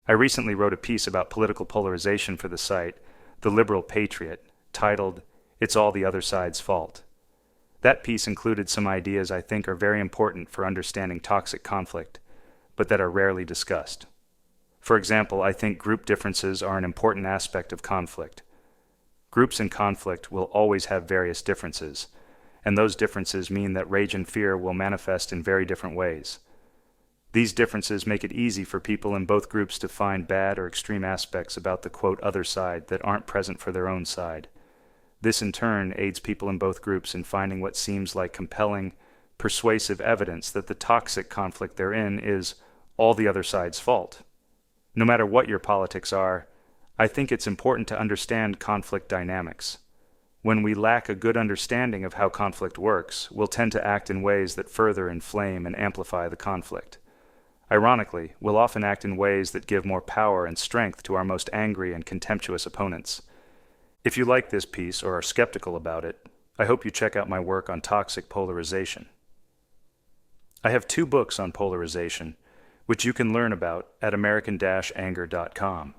I recently wrote a piece about political polarization for the site, The Liberal Patriot, titled, "It's All the Other Side's Fault." That piece included some ideas I think are very important for understanding toxic conflict, but that are rarely discussed. For example, I think group differences are an important aspect of conflict. Groups in conflict will always have various differences, and those differences mean that rage and fear will manifest in very different ways. These differences make it easy for people in both groups to find bad or extreme aspects about the quote other side that aren't present for their own side. This in turn aids people in both groups in finding what seems like compelling, persuasive evidence that the toxic conflict they're in is all the other side's fault. No matter what your politics are, I think it's important to understand conflict dynamics. When we lack a good understanding of how conflict works, we'll tend to act in ways that further inflame and amplify the conflict. Ironically, we'll often act in ways that give more power and strength to our most angry and contemptuous opponents. If you like this piece or are skeptical about it, I hope you check out my work on toxic polarization. I have 2 books on polarization, which you can learn about at american-anger.com.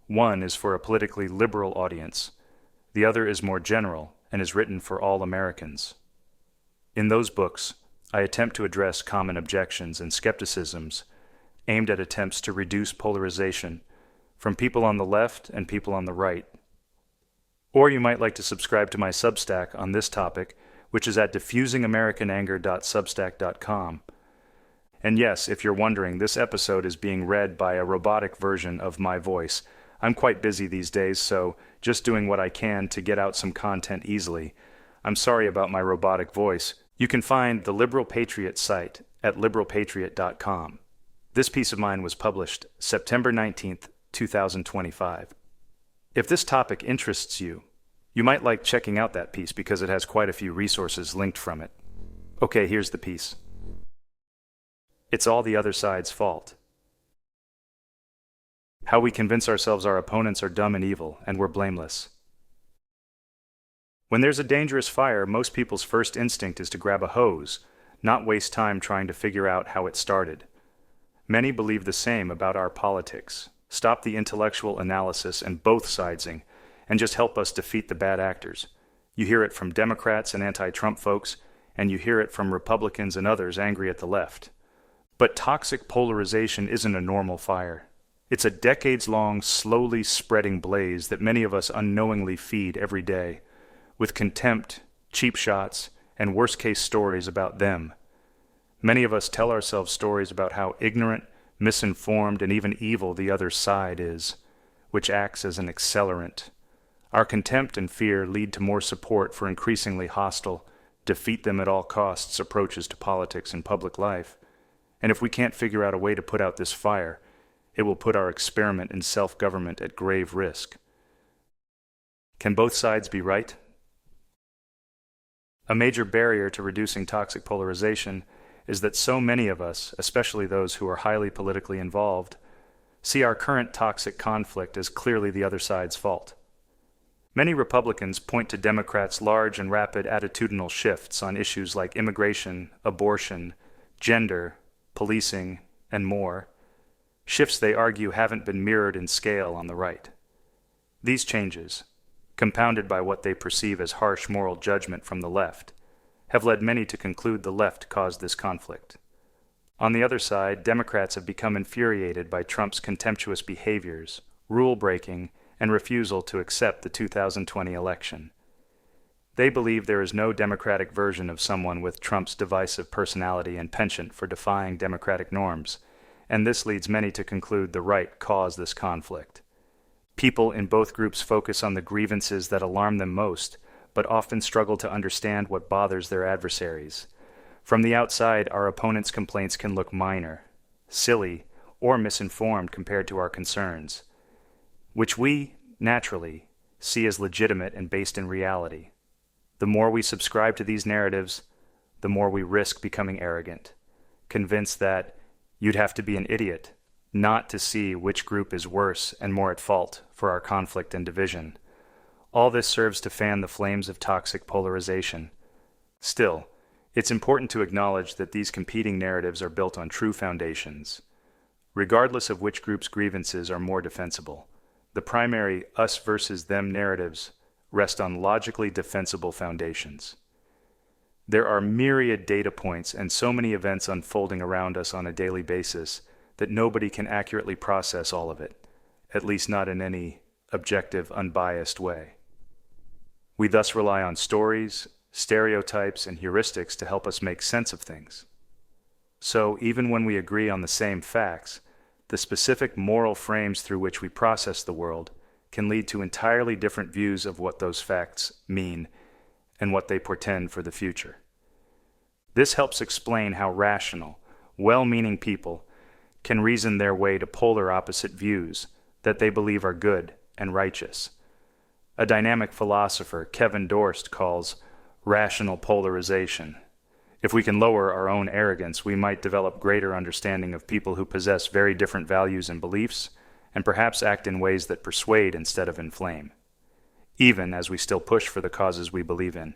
One is for a politically liberal audience. The other is more general and is written for all Americans. In those books, I attempt to address common objections and skepticisms aimed at attempts to reduce polarization from people on the left and people on the right. Or you might like to subscribe to my Substack on this topic, which is at diffusingamericaнаnger.substack.com. And yes, if you're wondering, this episode is being read by a robotic version of my voice. I'm quite busy these days, so just doing what I can to get out some content easily. I'm sorry about my robotic voice. You can find the Liberal Patriot site at liberalpatriot.com. This piece of mine was published September 19th, 2025. If this topic interests you, you might like checking out that piece because it has quite a few resources linked from it. Okay, here's the piece. It's all the other side's fault. How we convince ourselves our opponents are dumb and evil, and we're blameless. When there's a dangerous fire, most people's first instinct is to grab a hose, not waste time trying to figure out how it started. Many believe the same about our politics. Stop the intellectual analysis and both sidesing, and just help us defeat the bad actors. You hear it from Democrats and anti-Trump folks, and you hear it from Republicans and others angry at the left. But toxic polarization isn't a normal fire. It's a decades-long, slowly spreading blaze that many of us unknowingly feed every day, with contempt, cheap shots, and worst-case stories about them. Many of us tell ourselves stories about how ignorant, misinformed, and even evil the other side is, which acts as an accelerant. Our contempt and fear lead to more support for increasingly hostile, defeat them at all costs approaches to politics and public life. And if we can't figure out a way to put out this fire, it will put our experiment in self-government at grave risk. Can both sides be right? A major barrier to reducing toxic polarization is that so many of us, especially those who are highly politically involved, see our current toxic conflict as clearly the other side's fault. Many Republicans point to Democrats' large and rapid attitudinal shifts on issues like immigration, abortion, gender, policing, and more, shifts they argue haven't been mirrored in scale on the right. These changes, compounded by what they perceive as harsh moral judgment from the left, have led many to conclude the left caused this conflict. On the other side, Democrats have become infuriated by Trump's contemptuous behaviors, rule-breaking, and refusal to accept the 2020 election. They believe there is no Democratic version of someone with Trump's divisive personality and penchant for defying democratic norms, and this leads many to conclude the right caused this conflict. People in both groups focus on the grievances that alarm them most, but often struggle to understand what bothers their adversaries. From the outside, our opponents' complaints can look minor, silly, or misinformed compared to our concerns, which we, naturally, see as legitimate and based in reality. The more we subscribe to these narratives, the more we risk becoming arrogant, convinced that you'd have to be an idiot not to see which group is worse and more at fault for our conflict and division. All this serves to fan the flames of toxic polarization. Still, it's important to acknowledge that these competing narratives are built on true foundations. regardless of which group's grievances are more defensible. The primary us versus them narratives rest on logically defensible foundations. There are myriad data points and so many events unfolding around us on a daily basis that nobody can accurately process all of it, at least not in any objective, unbiased way. We thus rely on stories, stereotypes, and heuristics to help us make sense of things. So, even when we agree on the same facts, the specific moral frames through which we process the world can lead to entirely different views of what those facts mean and what they portend for the future. This helps explain how rational, well-meaning people can reason their way to polar opposite views that they believe are good and righteous. A dynamic philosopher, Kevin Dorst, calls rational polarization. If we can lower our own arrogance, we might develop greater understanding of people who possess very different values and beliefs, and perhaps act in ways that persuade instead of inflame, even as we still push for the causes we believe in.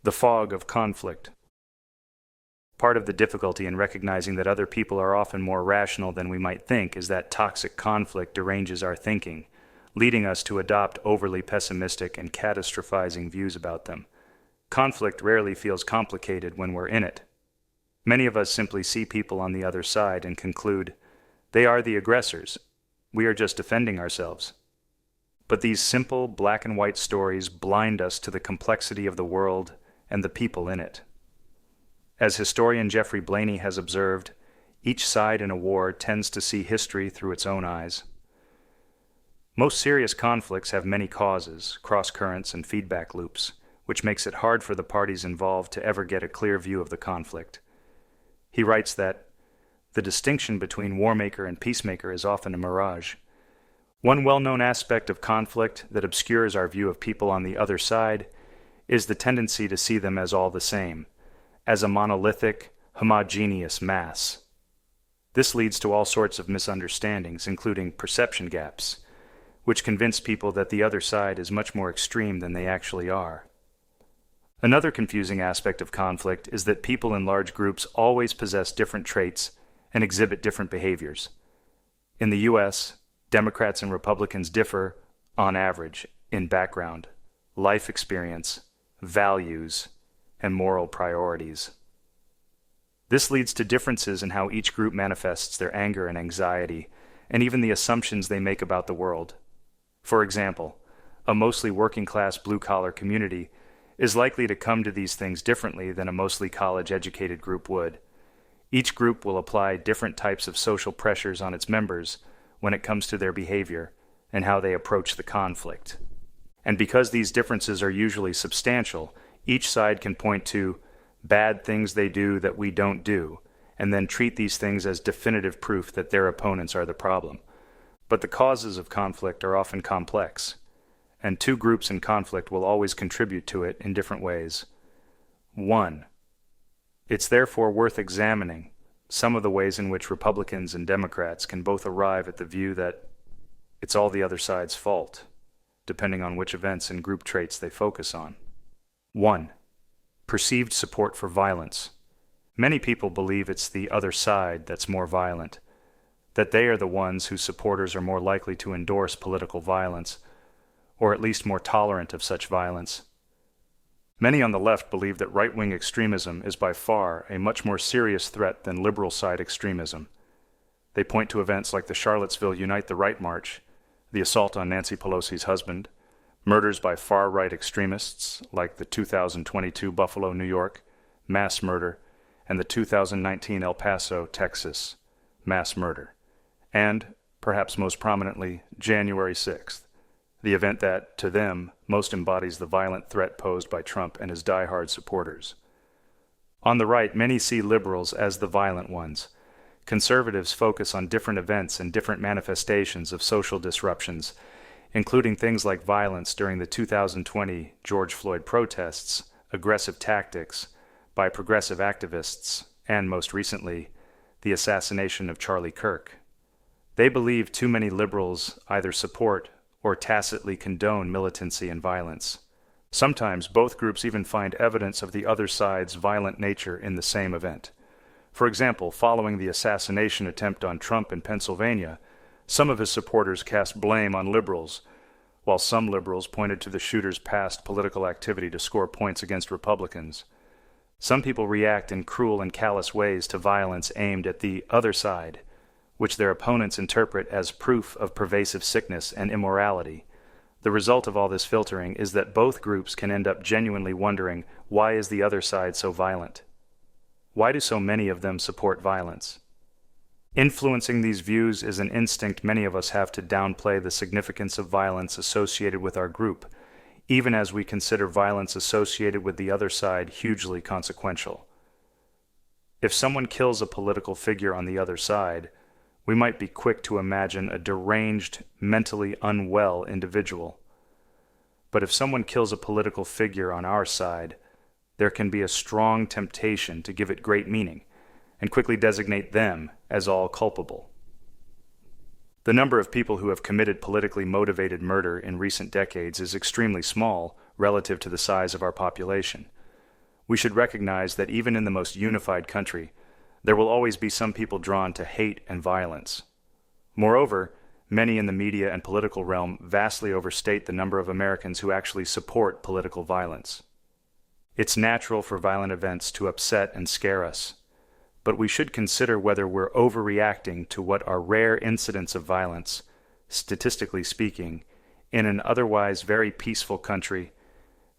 The fog of conflict. Part of the difficulty in recognizing that other people are often more rational than we might think is that toxic conflict deranges our thinking, leading us to adopt overly pessimistic and catastrophizing views about them. Conflict rarely feels complicated when we're in it. Many of us simply see people on the other side and conclude, they are the aggressors. We are just defending ourselves. But these simple black and white stories blind us to the complexity of the world and the people in it. As historian Jeffrey Blaney has observed, each side in a war tends to see history through its own eyes. Most serious conflicts have many causes, cross-currents, and feedback loops, which makes it hard for the parties involved to ever get a clear view of the conflict. He writes that the distinction between warmaker and peacemaker is often a mirage. One well-known aspect of conflict that obscures our view of people on the other side is the tendency to see them as all the same, as a monolithic, homogeneous mass. This leads to all sorts of misunderstandings, including perception gaps, which convince people that the other side is much more extreme than they actually are. Another confusing aspect of conflict is that people in large groups always possess different traits and exhibit different behaviors. In the U.S., Democrats and Republicans differ, on average, in background, life experience, values, and moral priorities. This leads to differences in how each group manifests their anger and anxiety, and even the assumptions they make about the world. For example, a mostly working-class blue-collar community is likely to come to these things differently than a mostly college-educated group would. Each group will apply different types of social pressures on its members when it comes to their behavior and how they approach the conflict. And because these differences are usually substantial, each side can point to bad things they do that we don't do, and then treat these things as definitive proof that their opponents are the problem. But the causes of conflict are often complex, and two groups in conflict will always contribute to it in different ways. 1. It's therefore worth examining some of the ways in which Republicans and Democrats can both arrive at the view that it's all the other side's fault, depending on which events and group traits they focus on. 1. Perceived support for violence. Many people believe it's the other side that's more violent, that they are the ones whose supporters are more likely to endorse political violence, or at least more tolerant of such violence. Many on the left believe that right-wing extremism is by far a much more serious threat than liberal-side extremism. They point to events like the Charlottesville Unite the Right March, the assault on Nancy Pelosi's husband, murders by far-right extremists like the 2022 Buffalo, New York, mass murder, and the 2019 El Paso, Texas, mass murder, and, perhaps most prominently, January 6th, the event that, to them, most embodies the violent threat posed by Trump and his diehard supporters. On the right, many see liberals as the violent ones. Conservatives focus on different events and different manifestations of social disruptions, including things like violence during the 2020 George Floyd protests, aggressive tactics by progressive activists, and most recently, the assassination of Charlie Kirk. They believe too many liberals either support or tacitly condone militancy and violence. Sometimes both groups even find evidence of the other side's violent nature in the same event. For example, following the assassination attempt on Trump in Pennsylvania, some of his supporters cast blame on liberals, while some liberals pointed to the shooter's past political activity to score points against Republicans. Some people react in cruel and callous ways to violence aimed at the other side, which their opponents interpret as proof of pervasive sickness and immorality. The result of all this filtering is that both groups can end up genuinely wondering, why is the other side so violent? Why do so many of them support violence? Influencing these views is an instinct many of us have to downplay the significance of violence associated with our group, even as we consider violence associated with the other side hugely consequential. If someone kills a political figure on the other side, we might be quick to imagine a deranged, mentally unwell individual. But if someone kills a political figure on our side, there can be a strong temptation to give it great meaning and quickly designate them as all culpable. The number of people who have committed politically motivated murder in recent decades is extremely small relative to the size of our population. We should recognize that even in the most unified country, there will always be some people drawn to hate and violence. Moreover, many in the media and political realm vastly overstate the number of Americans who actually support political violence. It's natural for violent events to upset and scare us, but we should consider whether we're overreacting to what are rare incidents of violence, statistically speaking, in an otherwise very peaceful country,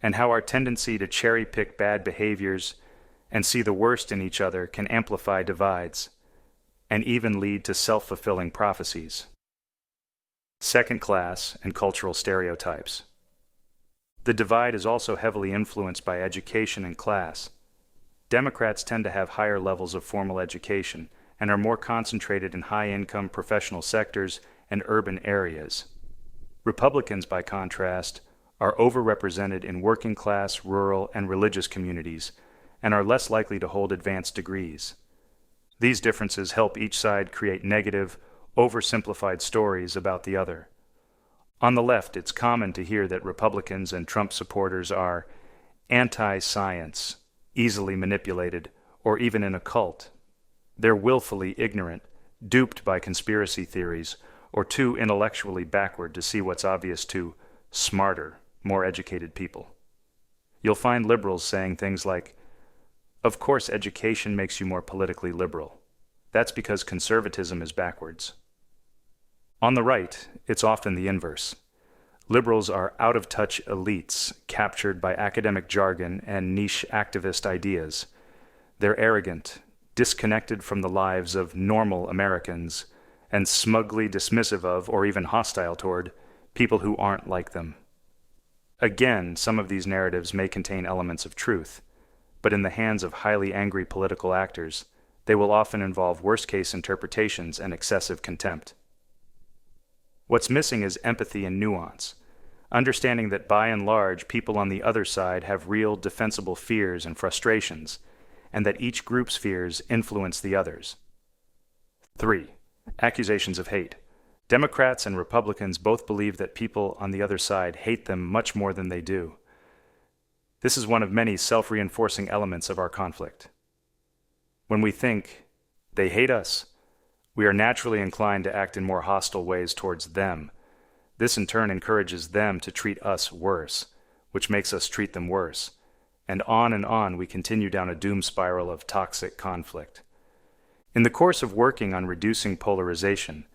and how our tendency to cherry-pick bad behaviors and see the worst in each other can amplify divides, and even lead to self-fulfilling prophecies. Second class and cultural stereotypes. The divide is also heavily influenced by education and class. Democrats tend to have higher levels of formal education and are more concentrated in high-income professional sectors and urban areas. Republicans, by contrast, are overrepresented in working-class, rural, and religious communities, and are less likely to hold advanced degrees. These differences help each side create negative, oversimplified stories about the other. On the left, it's common to hear that Republicans and Trump supporters are anti-science, easily manipulated, or even in a cult. They're willfully ignorant, duped by conspiracy theories, or too intellectually backward to see what's obvious to smarter, more educated people. You'll find liberals saying things like, "Of course education makes you more politically liberal. That's because conservatism is backwards." On the right, it's often the inverse. Liberals are out-of-touch elites captured by academic jargon and niche activist ideas. They're arrogant, disconnected from the lives of normal Americans, and smugly dismissive of, or even hostile toward, people who aren't like them. Again, some of these narratives may contain elements of truth, but in the hands of highly angry political actors, they will often involve worst-case interpretations and excessive contempt. What's missing is empathy and nuance, understanding that by and large people on the other side have real defensible fears and frustrations, and that each group's fears influence the others. 3. Accusations of hate. Democrats and Republicans both believe that people on the other side hate them much more than they do. This is one of many self-reinforcing elements of our conflict. When we think, they hate us, we are naturally inclined to act in more hostile ways towards them. This in turn encourages them to treat us worse, which makes us treat them worse. And on we continue down a doom spiral of toxic conflict. In the course of working on reducing polarization,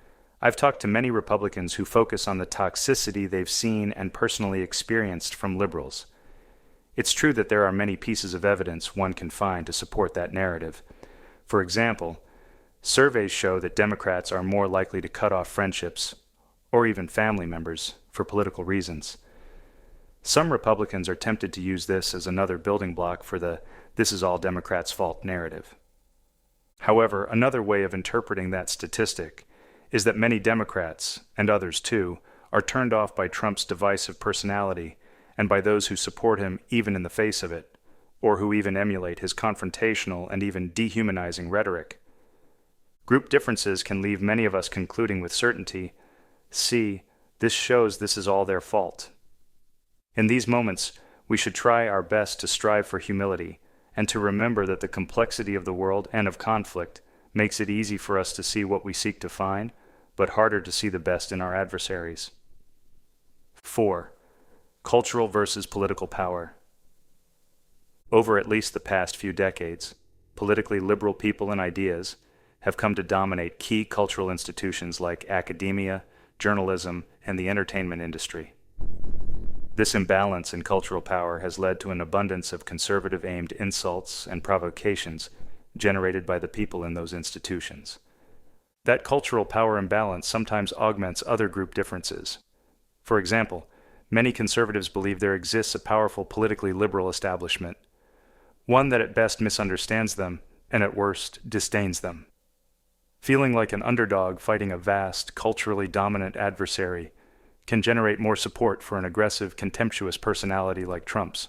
I've talked to many Republicans who focus on the toxicity they've seen and personally experienced from liberals. It's true that there are many pieces of evidence one can find to support that narrative. For example, surveys show that Democrats are more likely to cut off friendships, or even family members, for political reasons. Some Republicans are tempted to use this as another building block for the "this is all Democrats' fault" narrative. However, another way of interpreting that statistic is that many Democrats, and others too, are turned off by Trump's divisive personality and by those who support him even in the face of it, or who even emulate his confrontational and even dehumanizing rhetoric. Group differences can leave many of us concluding with certainty, "See, this shows this is all their fault." In these moments, we should try our best to strive for humility and to remember that the complexity of the world and of conflict makes it easy for us to see what we seek to find, but harder to see the best in our adversaries. 4. Cultural versus political power. Over at least the past few decades, politically liberal people and ideas have come to dominate key cultural institutions like academia, journalism, and the entertainment industry. This imbalance in cultural power has led to an abundance of conservative-aimed insults and provocations generated by the people in those institutions. That cultural power imbalance sometimes augments other group differences. For example, many conservatives believe there exists a powerful politically liberal establishment, one that at best misunderstands them and at worst disdains them. Feeling like an underdog fighting a vast, culturally dominant adversary can generate more support for an aggressive, contemptuous personality like Trump's.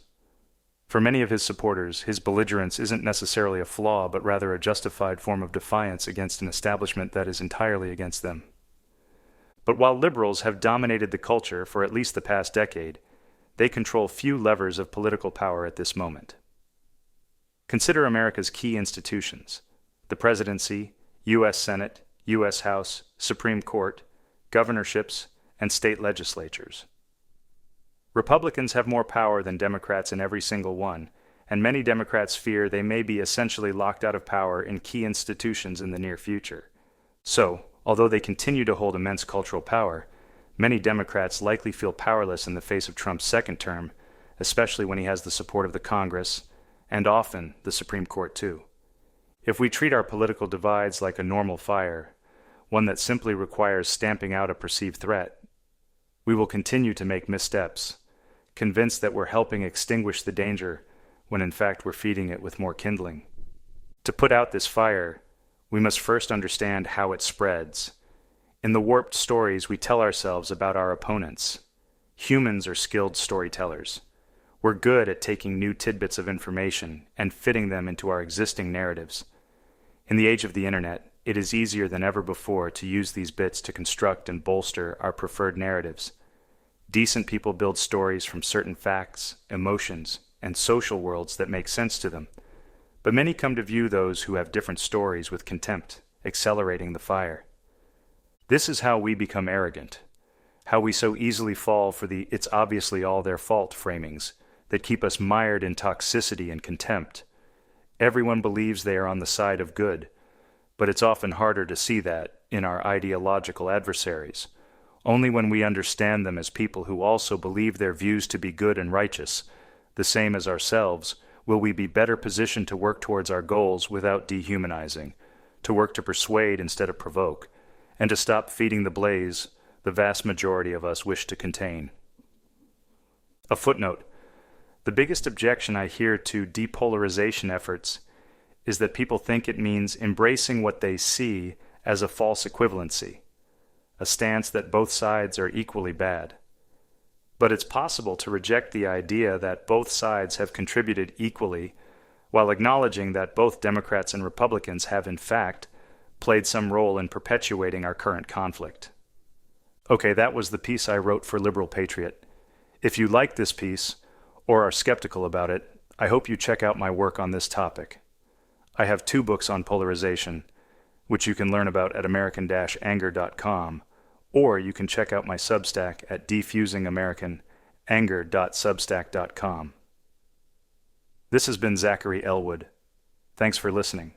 For many of his supporters, his belligerence isn't necessarily a flaw, but rather a justified form of defiance against an establishment that is entirely against them. But while liberals have dominated the culture for at least the past decade, they control few levers of political power at this moment. Consider America's key institutions: the presidency, U.S. Senate, U.S. House, Supreme Court, governorships, and state legislatures. Republicans have more power than Democrats in every single one, and many Democrats fear they may be essentially locked out of power in key institutions in the near future. So, although they continue to hold immense cultural power, many Democrats likely feel powerless in the face of Trump's second term, especially when he has the support of the Congress, and often the Supreme Court too. If we treat our political divides like a normal fire, one that simply requires stamping out a perceived threat, we will continue to make missteps, convinced that we're helping extinguish the danger when in fact we're feeding it with more kindling. To put out this fire, we must first understand how it spreads. In the warped stories we tell ourselves about our opponents, humans are skilled storytellers. We're good at taking new tidbits of information and fitting them into our existing narratives. In the age of the internet, it is easier than ever before to use these bits to construct and bolster our preferred narratives. Decent people build stories from certain facts, emotions, and social worlds that make sense to them, but many come to view those who have different stories with contempt, accelerating the fire. This is how we become arrogant, how we so easily fall for the "it's obviously all their fault" framings that keep us mired in toxicity and contempt. Everyone believes they are on the side of good, but it's often harder to see that in our ideological adversaries. Only when we understand them as people who also believe their views to be good and righteous, the same as ourselves, will we be better positioned to work towards our goals without dehumanizing, to work to persuade instead of provoke, and to stop feeding the blaze the vast majority of us wish to contain. A footnote: the biggest objection I hear to depolarization efforts is that people think it means embracing what they see as a false equivalency, a stance that both sides are equally bad. But it's possible to reject the idea that both sides have contributed equally while acknowledging that both Democrats and Republicans have, in fact, played some role in perpetuating our current conflict. Okay, that was the piece I wrote for Liberal Patriot. If you like this piece, or are skeptical about it, I hope you check out my work on this topic. I have 2 books on polarization, which you can learn about at american-anger.com, or you can check out my Substack at defusingamericananger.substack.com. This has been Zachary Elwood. Thanks for listening.